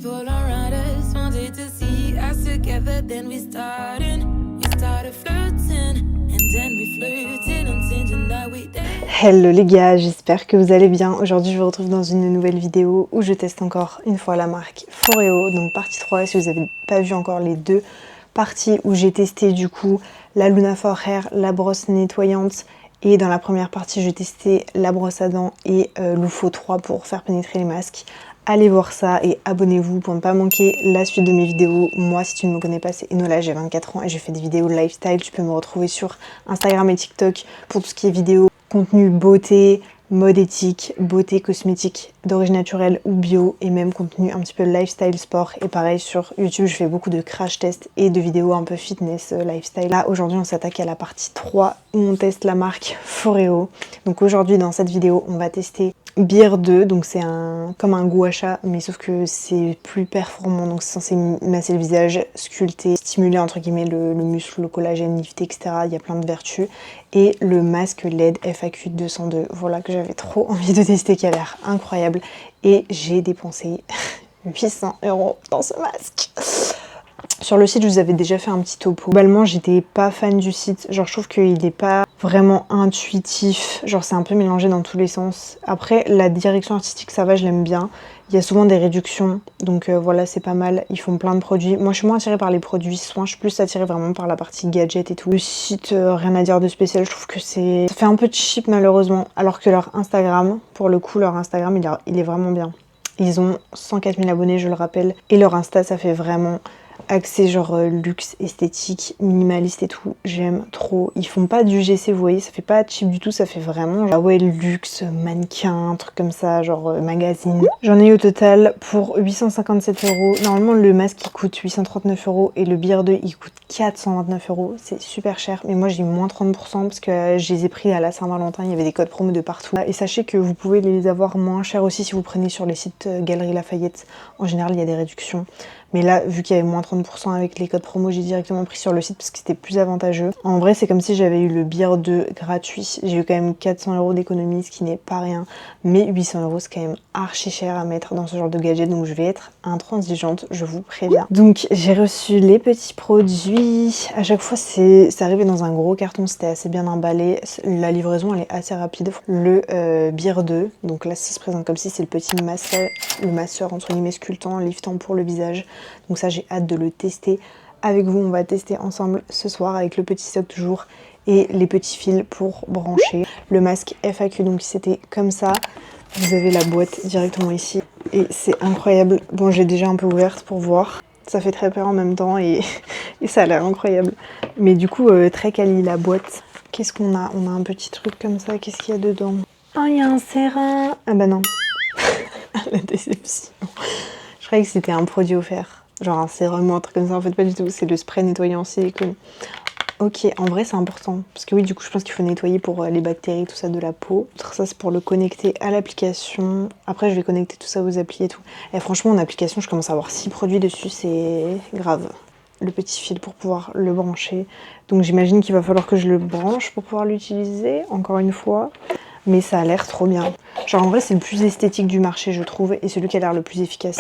people around us wanted to see us together, then we started flirting, and then we flirted on Tinder, now we date. Hello les gars, j'espère que vous allez bien. Aujourd'hui je vous retrouve dans une nouvelle vidéo où je teste encore une fois la marque Foreo, donc partie 3, si vous n'avez pas vu encore les deux parties où j'ai testé du coup la Luna For Hair, la brosse nettoyante, et dans la première partie j'ai testé la brosse à dents et l'UFO 3 pour faire pénétrer les masques. Allez voir ça et abonnez-vous pour ne pas manquer la suite de mes vidéos. Moi, si tu ne me connais pas, c'est Enola, j'ai 24 ans et je fais des vidéos lifestyle. Tu peux me retrouver sur Instagram et TikTok pour tout ce qui est vidéo, contenu beauté, mode éthique, beauté cosmétique d'origine naturelle ou bio, et même contenu un petit peu lifestyle sport. Et pareil sur YouTube, je fais beaucoup de crash tests et de vidéos un peu fitness, lifestyle. Là, aujourd'hui, on s'attaque à la partie 3 où on teste la marque Foreo. Donc aujourd'hui, dans cette vidéo, on va tester Beer 2, donc c'est comme un gua sha, mais sauf que c'est plus performant, donc c'est censé masser le visage, sculpter, stimuler entre guillemets le muscle, le collagène, lifter, etc. Il y a plein de vertus. Et le masque LED FAQ 202, voilà, que j'avais trop envie de tester, qui a l'air incroyable. Et j'ai dépensé 800 € dans ce masque. Sur le site, je vous avais déjà fait un petit topo. Globalement, j'étais pas fan du site. Genre, je trouve qu'il est pas vraiment intuitif. Genre, c'est un peu mélangé dans tous les sens. Après, la direction artistique, ça va, je l'aime bien. Il y a souvent des réductions. Donc voilà, c'est pas mal. Ils font plein de produits. Moi, je suis moins attirée par les produits soins. Je suis plus attirée vraiment par la partie gadget et tout. Le site, rien à dire de spécial. Je trouve que ça fait un peu cheap, malheureusement. Alors que leur Instagram, pour le coup, leur Instagram, il est vraiment bien. Ils ont 104 000 abonnés, je le rappelle. Et leur Insta, ça fait vraiment axé genre luxe, esthétique, minimaliste et tout. J'aime trop. Ils font pas du GC, vous voyez, ça fait pas cheap du tout, ça fait vraiment genre, ouais, luxe, mannequin, un truc comme ça, genre magazine. J'en ai eu au total pour 857 €. Normalement, le masque il coûte 839 € et le Beer 2 il coûte 429 €. C'est super cher, mais moi j'ai moins 30% parce que je les ai pris à la Saint-Valentin. Il y avait des codes promo de partout. Et sachez que vous pouvez les avoir moins cher aussi si vous prenez sur les sites Galeries Lafayette. En général, il y a des réductions. Mais là, vu qu'il y avait moins 30% avec les codes promo, j'ai directement pris sur le site parce que c'était plus avantageux. En vrai, c'est comme si j'avais eu le Beer 2 gratuit. J'ai eu quand même 400 € d'économie, ce qui n'est pas rien. Mais 800 € c'est quand même archi cher à mettre dans ce genre de gadget. Donc je vais être intransigeante, je vous préviens. Donc j'ai reçu les petits produits. À chaque fois, c'est arrivé dans un gros carton. C'était assez bien emballé. La livraison, elle est assez rapide. Le Beer 2, donc là, ça se présente comme si c'est le petit masseur entre guillemets sculptant, liftant pour le visage. Donc ça, j'ai hâte de le tester avec vous. On va tester ensemble ce soir avec le petit soc toujours et les petits fils pour brancher. Le masque FAQ, donc c'était comme ça. Vous avez la boîte directement ici et c'est incroyable. Bon, j'ai déjà un peu ouverte pour voir. Ça fait très peur en même temps et ça a l'air incroyable. Mais du coup, très quali la boîte. Qu'est-ce qu'on a? On a un petit truc comme ça. Qu'est-ce qu'il y a dedans? Oh, il y a un sérum. Ah bah non. La déception. Je croyais que c'était un produit offert. Genre un sérum ou un truc comme ça. En fait, pas du tout. C'est le spray nettoyant en silicone. Ok, en vrai, c'est important. Parce que oui, du coup, je pense qu'il faut nettoyer pour les bactéries, tout ça de la peau. Ça, c'est pour le connecter à l'application. Après, je vais connecter tout ça aux applis et tout. Et franchement, en application, je commence à avoir 6 produits dessus. C'est grave. Le petit fil pour pouvoir le brancher. Donc, j'imagine qu'il va falloir que je le branche pour pouvoir l'utiliser. Encore une fois. Mais ça a l'air trop bien. Genre en vrai c'est le plus esthétique du marché je trouve et celui qui a l'air le plus efficace.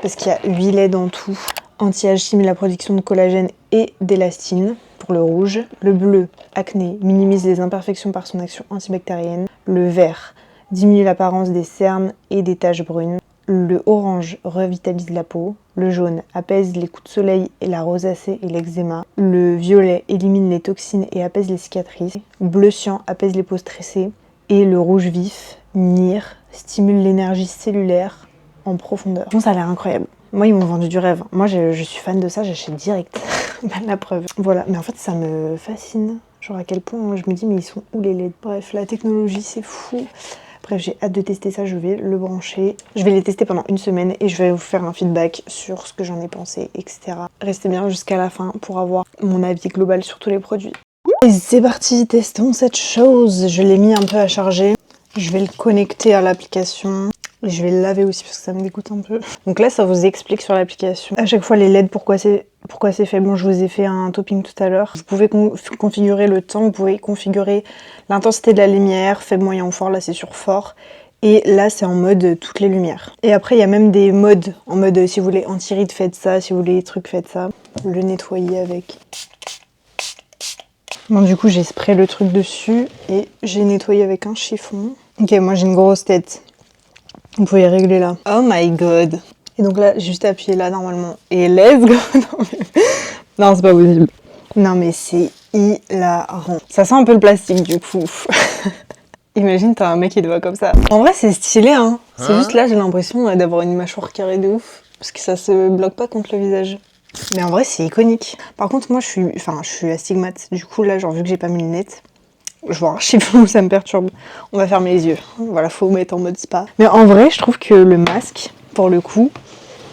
Parce qu'il y a 8 LED en tout. Anti-âge stimule la production de collagène et d'élastine pour le rouge. Le bleu, acné, minimise les imperfections par son action antibactérienne. Le vert, diminue l'apparence des cernes et des taches brunes. Le orange revitalise la peau. Le jaune apaise les coups de soleil et la rosacée et l'eczéma. Le violet élimine les toxines et apaise les cicatrices. Bleu cyan apaise les peaux stressées. Et le rouge vif, NIR, stimule l'énergie cellulaire en profondeur. Bon, ça a l'air incroyable. Moi, ils m'ont vendu du rêve. Moi, je suis fan de ça, j'achète direct. La preuve. Voilà, mais en fait, ça me fascine. Genre à quel point je me dis, mais ils sont où les LED? Bref, la technologie, c'est fou. Bref, j'ai hâte de tester ça, je vais le brancher. Je vais les tester pendant une semaine et je vais vous faire un feedback sur ce que j'en ai pensé, etc. Restez bien jusqu'à la fin pour avoir mon avis global sur tous les produits. Et c'est parti, testons cette chose. Je l'ai mis un peu à charger. Je vais le connecter à l'application. Et je vais le laver aussi parce que ça me dégoûte un peu. Donc là, ça vous explique sur l'application. À chaque fois, les LED, pourquoi c'est fait. Bon, je vous ai fait un topping tout à l'heure. Vous pouvez configurer le temps, vous pouvez configurer l'intensité de la lumière, faible, moyen ou fort. Là, c'est sur fort. Et là, c'est en mode toutes les lumières. Et après, il y a même des modes. En mode, si vous voulez anti-rides, faites ça. Si vous voulez trucs, faites ça. Le nettoyer avec. Bon, du coup, j'ai sprayé le truc dessus. Et j'ai nettoyé avec un chiffon. Ok, moi, j'ai une grosse tête. Vous pouvez régler là. Oh my god. Et donc là, j'ai juste appuyé là, normalement. Et let's go. Non, c'est pas possible. Non, mais c'est hilarant. Ça sent un peu le plastique, du coup. Imagine, t'as un mec qui te voit comme ça. En vrai, c'est stylé, hein. C'est juste là, j'ai l'impression d'avoir une mâchoire carrée de ouf. Parce que ça se bloque pas contre le visage. Mais en vrai, c'est iconique. Par contre, moi, je suis astigmate. Du coup, là, genre, vu que j'ai pas mis le lunettes, je vois un chiffon, ça me perturbe. On va fermer les yeux. Voilà, faut mettre en mode spa. Mais en vrai, je trouve que le masque, pour le coup,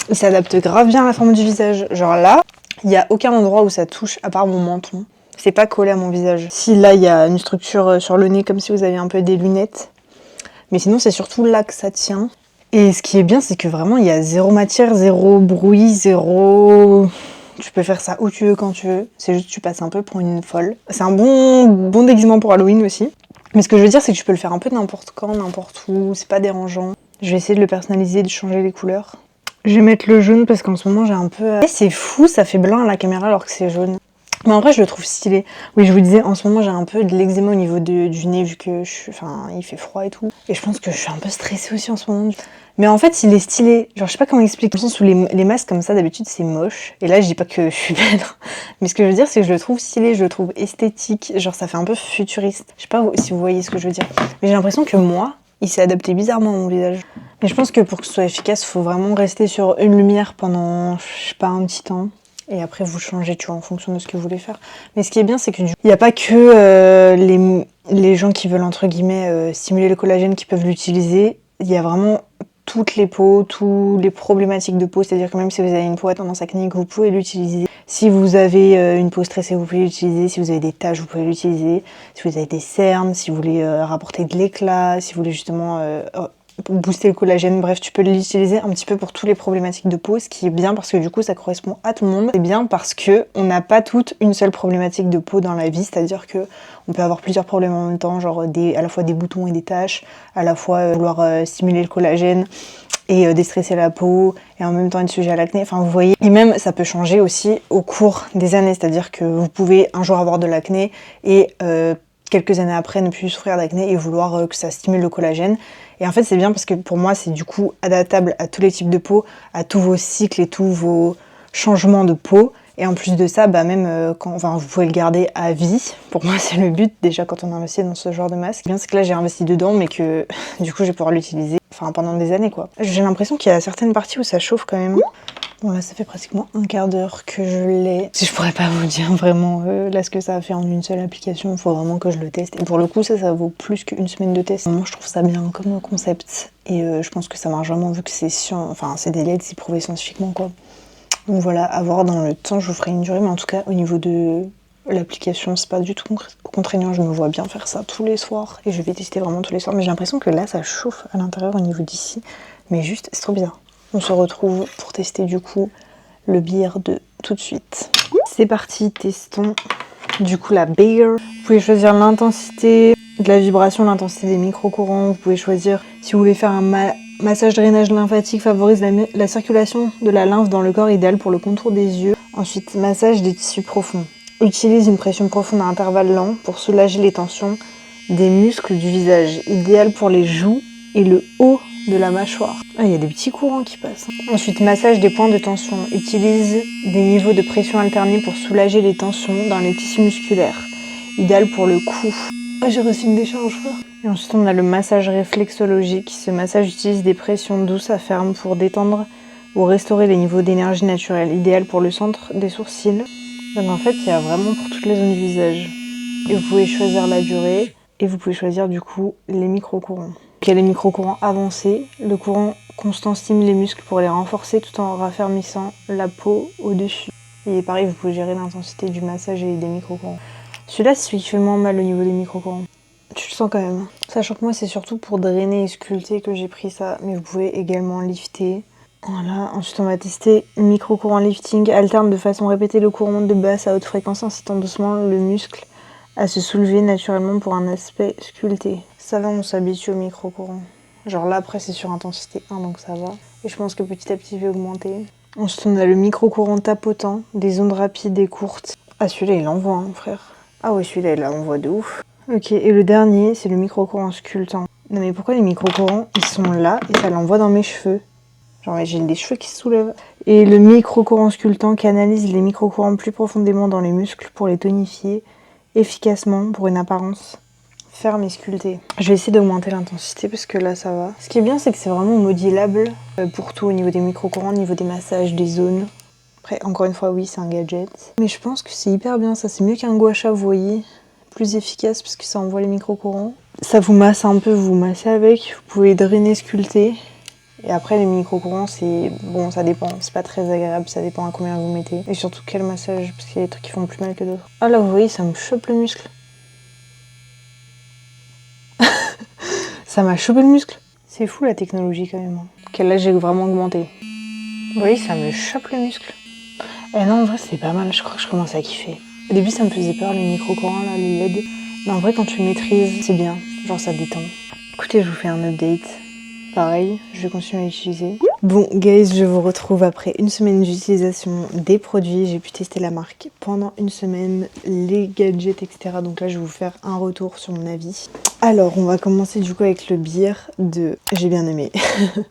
il s'adapte grave bien à la forme du visage. Genre là, il n'y a aucun endroit où ça touche, à part mon menton. C'est pas collé à mon visage. Si là, il y a une structure sur le nez, comme si vous aviez un peu des lunettes. Mais sinon, c'est surtout là que ça tient. Et ce qui est bien, c'est que vraiment, il y a zéro matière, zéro bruit, zéro... Tu peux faire ça où tu veux, quand tu veux. C'est juste que tu passes un peu pour une folle. C'est un bon déguisement pour Halloween aussi. Mais ce que je veux dire, c'est que tu peux le faire un peu n'importe quand, n'importe où. C'est pas dérangeant. Je vais essayer de le personnaliser, de changer les couleurs. Je vais mettre le jaune parce qu'en ce moment, j'ai un peu... C'est fou, ça fait blanc à la caméra alors que c'est jaune. Mais en vrai, je le trouve stylé. Oui, je vous disais, en ce moment, j'ai un peu de l'eczéma au niveau du nez, vu que il fait froid et tout. Et je pense que je suis un peu stressée aussi en ce moment. Mais en fait, il est stylé. Genre, je sais pas comment expliquer. Dans le sens où les masques comme ça, d'habitude, c'est moche. Et là, je dis pas que je suis belle. Mais ce que je veux dire, c'est que je le trouve stylé, je le trouve esthétique. Genre, ça fait un peu futuriste. Je sais pas si vous voyez ce que je veux dire. Mais j'ai l'impression que moi, il s'est adapté bizarrement à mon visage. Mais je pense que pour que ce soit efficace, il faut vraiment rester sur une lumière pendant, je sais pas, un petit temps. Et après, vous changez, tu vois, en fonction de ce que vous voulez faire. Mais ce qui est bien, c'est que il n'y a pas que les gens qui veulent, entre guillemets, stimuler le collagène qui peuvent l'utiliser. Il y a vraiment toutes les peaux, toutes les problématiques de peau. C'est-à-dire que même si vous avez une peau à tendance acnéique, vous pouvez l'utiliser. Si vous avez une peau stressée, vous pouvez l'utiliser. Si vous avez des taches, vous pouvez l'utiliser. Si vous avez des cernes, si vous voulez rapporter de l'éclat, si vous voulez justement... pour booster le collagène, bref, tu peux l'utiliser un petit peu pour toutes les problématiques de peau, ce qui est bien parce que du coup ça correspond à tout le monde. C'est bien parce que on n'a pas toute une seule problématique de peau dans la vie, c'est-à-dire que on peut avoir plusieurs problèmes en même temps, genre à la fois des boutons et des taches, à la fois vouloir stimuler le collagène et déstresser la peau, et en même temps être sujet à l'acné, enfin vous voyez. Et même ça peut changer aussi au cours des années, c'est-à-dire que vous pouvez un jour avoir de l'acné et quelques années après ne plus souffrir d'acné et vouloir que ça stimule le collagène. Et en fait c'est bien parce que pour moi c'est du coup adaptable à tous les types de peau, à tous vos cycles et tous vos changements de peau. Et en plus de ça, bah même vous pouvez le garder à vie. Pour moi c'est le but déjà quand on investit dans ce genre de masque. Bien c'est que là j'ai investi dedans mais que du coup je vais pouvoir l'utiliser pendant des années quoi. J'ai l'impression qu'il y a certaines parties où ça chauffe quand même. Bon là ça fait pratiquement un quart d'heure que je l'ai. Si je pourrais pas vous dire vraiment là ce que ça a fait en une seule application, il faut vraiment que je le teste. Et pour le coup ça vaut plus qu'une semaine de test. Moi je trouve ça bien comme concept. Et je pense que ça marche vraiment vu que c'est des LED, c'est prouvé scientifiquement quoi. Donc voilà, à voir dans le temps, je vous ferai une durée, mais en tout cas au niveau de l'application c'est pas du tout contraignant, je me vois bien faire ça tous les soirs. Et je vais tester vraiment tous les soirs, mais j'ai l'impression que là ça chauffe à l'intérieur au niveau d'ici. Mais juste, c'est trop bizarre. On se retrouve pour tester du coup le Beard de tout de suite. C'est parti, testons du coup la Beard. Vous pouvez choisir l'intensité de la vibration, l'intensité des micro-courants. Vous pouvez choisir si vous voulez faire un massage drainage lymphatique, favorise la circulation de la lymphe dans le corps, idéal pour le contour des yeux. Ensuite, massage des tissus profonds. Utilise une pression profonde à intervalles lents pour soulager les tensions des muscles du visage, idéal pour les joues et le haut de la mâchoire. Ah, il y a des petits courants qui passent. Ensuite, massage des points de tension. Utilise des niveaux de pression alternés pour soulager les tensions dans les tissus musculaires. Idéal pour le cou. Ah, j'ai reçu une décharge, frère. Et ensuite, on a le massage réflexologique. Ce massage utilise des pressions douces à fermes pour détendre ou restaurer les niveaux d'énergie naturelle. Idéal pour le centre des sourcils. Donc en fait, il y a vraiment pour toutes les zones du visage. Et vous pouvez choisir la durée. Et vous pouvez choisir du coup les micro-courants. Il y a les micro-courants avancés. Le courant constant stimule les muscles pour les renforcer tout en raffermissant la peau au-dessus. Et pareil, vous pouvez gérer l'intensité du massage et des micro-courants. Celui-là, c'est celui qui fait le moins mal au niveau des micro-courants. Tu le sens quand même. Sachant que moi, c'est surtout pour drainer et sculpter que j'ai pris ça. Mais vous pouvez également lifter. Voilà, ensuite on va tester micro-courant lifting. Alterne de façon répétée le courant de basse à haute fréquence, incitant doucement le muscle à se soulever naturellement pour un aspect sculpté. Ça va, on s'habitue au micro-courant. Genre là après c'est sur intensité 1 donc ça va. Et je pense que petit à petit je vais augmenter. Ensuite on a le micro-courant tapotant, des ondes rapides et courtes. Ah celui-là il envoie hein, frère. Ah ouais celui-là il envoie de ouf. Ok et le dernier c'est le micro-courant sculptant. Non mais pourquoi les micro-courants ils sont là et ça l'envoie dans mes cheveux? Genre j'ai des cheveux qui se soulèvent. Et le micro-courant sculptant canalise les micro-courants plus profondément dans les muscles pour les tonifier efficacement pour une apparence ferme et sculptée. Je vais essayer d'augmenter l'intensité parce que là ça va. Ce qui est bien c'est que c'est vraiment modulable pour tout au niveau des micro-courants, au niveau des massages, des zones. Après encore une fois oui c'est un gadget. Mais je pense que c'est hyper bien ça, c'est mieux qu'un gua sha vous voyez. Plus efficace parce que ça envoie les micro-courants. Ça vous masse un peu, vous massez avec, vous pouvez drainer, sculpter. Et après les micro-courants c'est... Bon ça dépend, c'est pas très agréable, ça dépend à combien vous mettez. Et surtout quel massage, parce qu'il y a des trucs qui font plus mal que d'autres. Ah là vous voyez ça me chope le muscle. Ça m'a chopé le muscle. C'est fou la technologie quand même. Ok là j'ai vraiment augmenté. Vous voyez ça me chope le muscle. Eh non en vrai c'est pas mal, je crois que je commence à kiffer. Au début ça me faisait peur les micro-courants là, les LED. Mais en vrai quand tu maîtrises c'est bien, genre ça détend. Écoutez je vous fais un update. Pareil, je vais continuer à l'utiliser. Bon guys, je vous retrouve après une semaine d'utilisation des produits. J'ai pu tester la marque pendant une semaine, les gadgets, etc. Donc là, je vais vous faire un retour sur mon avis. Alors, on va commencer du coup avec le beer de... J'ai bien aimé.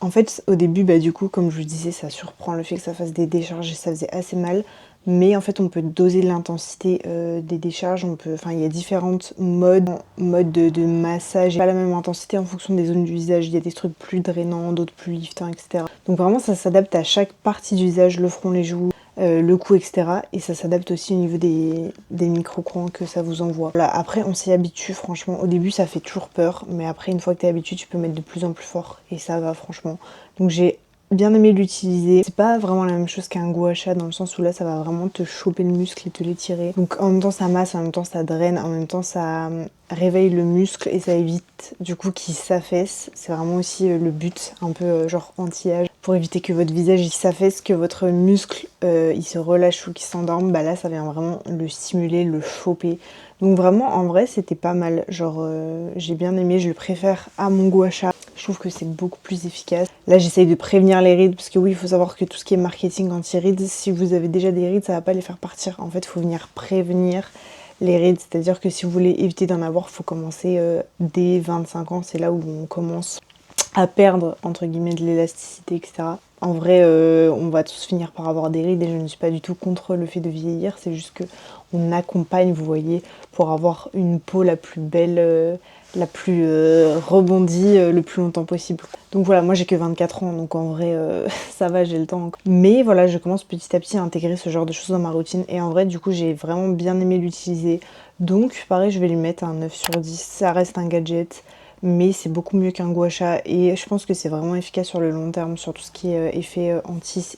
En fait, au début, bah du coup, comme je vous disais, ça surprend le fait que ça fasse des décharges et ça faisait assez mal. Mais en fait, on peut doser l'intensité des décharges. Enfin, il y a différentes modes de massage. Pas la même intensité en fonction des zones du visage. Il y a des trucs plus drainants, d'autres plus liftants, etc. Donc vraiment, ça s'adapte à chaque partie du visage, le front, les joues, le cou, etc. Et ça s'adapte aussi au niveau des micro-courants que ça vous envoie. Voilà, après, on s'y habitue, franchement. Au début, ça fait toujours peur. Mais après, une fois que tu es habitué, tu peux mettre de plus en plus fort. Et ça va, franchement. Donc j'ai bien aimé l'utiliser. C'est pas vraiment la même chose qu'un gua sha dans le sens où là ça va vraiment te choper le muscle et te l'étirer. Donc en même temps ça masse, en même temps ça draine, en même temps ça réveille le muscle et ça évite du coup qu'il s'affaisse. C'est vraiment aussi le but, un peu genre anti-âge, pour éviter que votre visage il s'affaisse, que votre muscle il se relâche ou qu'il s'endorme. Bah là ça vient vraiment le stimuler, le choper. Donc vraiment en vrai c'était pas mal, genre j'ai bien aimé, je le préfère à mon gua sha. Je trouve que c'est beaucoup plus efficace. Là, j'essaye de prévenir les rides parce que oui, il faut savoir que tout ce qui est marketing anti-rides, si vous avez déjà des rides, ça va pas les faire partir. En fait, il faut venir prévenir les rides. C'est-à-dire que si vous voulez éviter d'en avoir, il faut commencer dès 25 ans. C'est là où on commence à perdre, entre guillemets, de l'élasticité, etc. En vrai, on va tous finir par avoir des rides et je ne suis pas du tout contre le fait de vieillir. C'est juste que on accompagne, vous voyez, pour avoir une peau la plus belle... la plus rebondie le plus longtemps possible. Donc voilà, moi j'ai que 24 ans, donc en vrai ça va, j'ai le temps encore. Mais voilà, je commence petit à petit à intégrer ce genre de choses dans ma routine et en vrai du coup j'ai vraiment bien aimé l'utiliser. Donc pareil, je vais lui mettre un 9 sur 10, ça reste un gadget, mais c'est beaucoup mieux qu'un gua sha et je pense que c'est vraiment efficace sur le long terme, sur tout ce qui est effet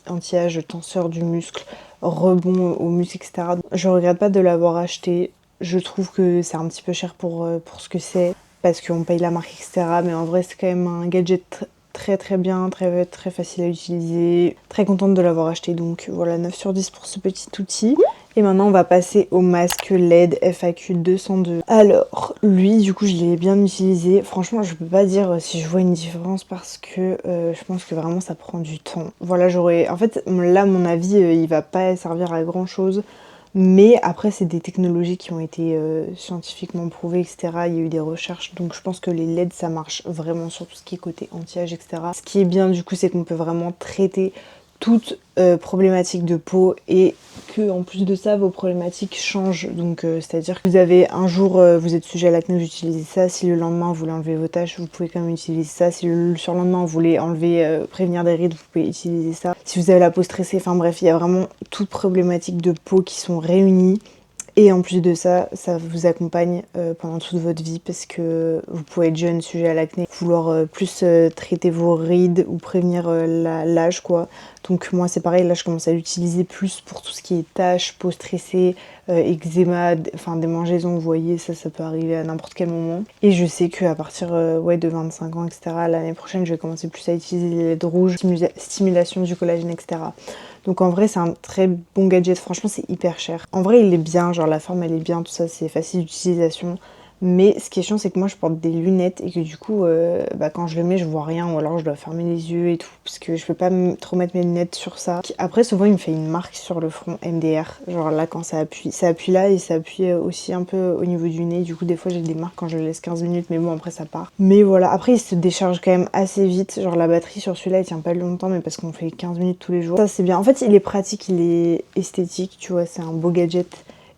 anti-âge, tenseur du muscle, rebond au muscle, etc. Je regrette pas de l'avoir acheté. Je trouve que c'est un petit peu cher pour ce que c'est, parce qu'on paye la marque, etc. Mais en vrai, c'est quand même un gadget très très bien, très, très facile à utiliser. Très contente de l'avoir acheté, donc voilà, 9 sur 10 pour ce petit outil. Et maintenant, on va passer au masque LED FAQ 202. Alors, lui, du coup, je l'ai bien utilisé. Franchement, je peux pas dire si je vois une différence parce que je pense que vraiment, ça prend du temps. Voilà, j'aurais... En fait, là, mon avis, il va pas servir à grand-chose. Mais après, c'est des technologies qui ont été scientifiquement prouvées, etc. Il y a eu des recherches, donc je pense que les LED, ça marche vraiment sur tout ce qui est côté anti-âge, etc. Ce qui est bien, du coup, c'est qu'on peut vraiment traiter toute problématique de peau et que en plus de ça, vos problématiques changent. Donc, c'est-à-dire que vous avez un jour, vous êtes sujet à l'acné, vous utilisez ça. Si le lendemain, vous voulez enlever vos taches, vous pouvez quand même utiliser ça. Si le surlendemain, vous voulez enlever, prévenir des rides, vous pouvez utiliser ça. Si vous avez la peau stressée, enfin bref, il y a vraiment toutes problématiques de peau qui sont réunies. Et en plus de ça, ça vous accompagne pendant toute votre vie parce que vous pouvez être jeune, sujet à l'acné, vouloir plus traiter vos rides ou prévenir l'âge quoi. Donc moi c'est pareil, là je commence à l'utiliser plus pour tout ce qui est taches, peau stressée, eczéma, enfin des mangeaisons, vous voyez, ça peut arriver à n'importe quel moment. Et je sais qu'à partir ouais, de 25 ans, etc., l'année prochaine je vais commencer plus à utiliser les LED rouges, stimulation du collagène, etc. Donc en vrai c'est un très bon gadget, franchement c'est hyper cher. En vrai il est bien, genre la forme elle est bien, tout ça c'est facile d'utilisation. Mais ce qui est chiant, c'est que moi je porte des lunettes et que du coup, quand je le mets, je vois rien ou alors je dois fermer les yeux et tout parce que je peux pas trop mettre mes lunettes sur ça. Après, souvent il me fait une marque sur le front MDR, genre là quand ça appuie là et ça appuie aussi un peu au niveau du nez. Du coup, des fois j'ai des marques quand je le laisse 15 minutes, mais bon, après ça part. Mais voilà, après il se décharge quand même assez vite. Genre la batterie sur celui-là il tient pas longtemps, mais parce qu'on fait 15 minutes tous les jours. Ça c'est bien. En fait, il est pratique, il est esthétique, tu vois, c'est un beau gadget,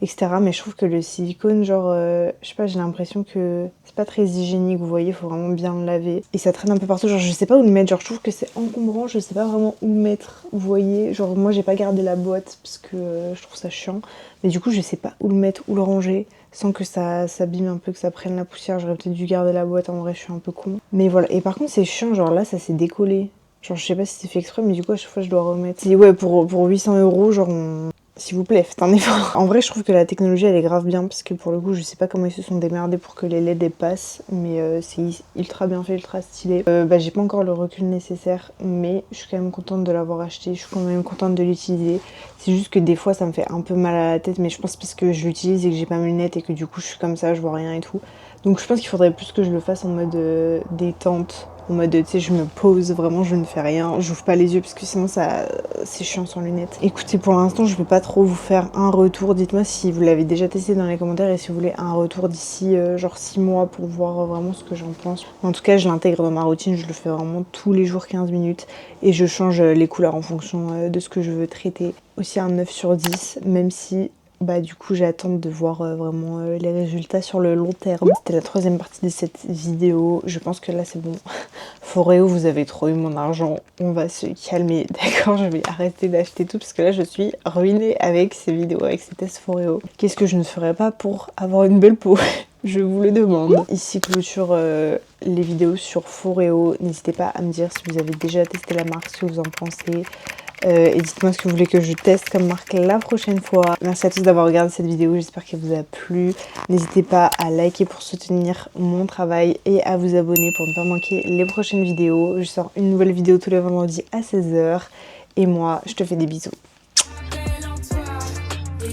etc. Mais je trouve que le silicone, genre, je sais pas, j'ai l'impression que c'est pas très hygiénique, vous voyez, faut vraiment bien le laver. Et ça traîne un peu partout, genre je sais pas où le mettre, genre je trouve que c'est encombrant, je sais pas vraiment où le mettre, vous voyez. Genre moi j'ai pas gardé la boîte parce que je trouve ça chiant, mais du coup je sais pas où le mettre, où le ranger, sans que ça s'abîme un peu, que ça prenne la poussière. J'aurais peut-être dû garder la boîte, en vrai je suis un peu con. Mais voilà, et par contre c'est chiant, genre là ça s'est décollé. Genre je sais pas si c'est fait exprès, mais du coup à chaque fois je dois remettre. Et ouais, pour 800 €, genre s'il vous plaît, faites un effort. En vrai, je trouve que la technologie, elle est grave bien, parce que pour le coup, je sais pas comment ils se sont démerdés pour que les LED passent, mais c'est ultra bien fait, ultra stylé. J'ai pas encore le recul nécessaire, mais je suis quand même contente de l'avoir acheté, je suis quand même contente de l'utiliser. C'est juste que des fois, ça me fait un peu mal à la tête, mais je pense parce que je l'utilise et que j'ai pas mes lunettes et que du coup, je suis comme ça, je vois rien et tout. Donc je pense qu'il faudrait plus que je le fasse en mode détente. En mode, tu sais, je me pose, vraiment, je ne fais rien, j'ouvre pas les yeux parce que sinon c'est chiant sans lunettes. Écoutez, pour l'instant, je vais pas trop vous faire un retour. Dites-moi si vous l'avez déjà testé dans les commentaires et si vous voulez un retour d'ici genre 6 mois pour voir vraiment ce que j'en pense. En tout cas, je l'intègre dans ma routine, je le fais vraiment tous les jours 15 minutes et je change les couleurs en fonction de ce que je veux traiter. Aussi un 9 sur 10, même si du coup j'attends de voir vraiment les résultats sur le long terme. C'était la troisième partie de cette vidéo. Je pense que là c'est bon. Foreo, vous avez trop eu mon argent. On va se calmer, d'accord? Je vais arrêter d'acheter tout parce que là je suis ruinée avec ces vidéos, avec ces tests Foreo. Qu'est-ce que je ne ferais pas pour avoir une belle peau? Je vous le demande. Ici clôture les vidéos sur Foreo. N'hésitez pas à me dire si vous avez déjà testé la marque, ce que vous en pensez. Et dites-moi ce que vous voulez que je teste comme marque la prochaine fois. Merci à tous d'avoir regardé cette vidéo, j'espère qu'elle vous a plu. N'hésitez pas à liker pour soutenir mon travail et à vous abonner pour ne pas manquer les prochaines vidéos. Je sors une nouvelle vidéo tous les vendredis à 16 h. Et moi, je te fais des bisous. Appelle en toi,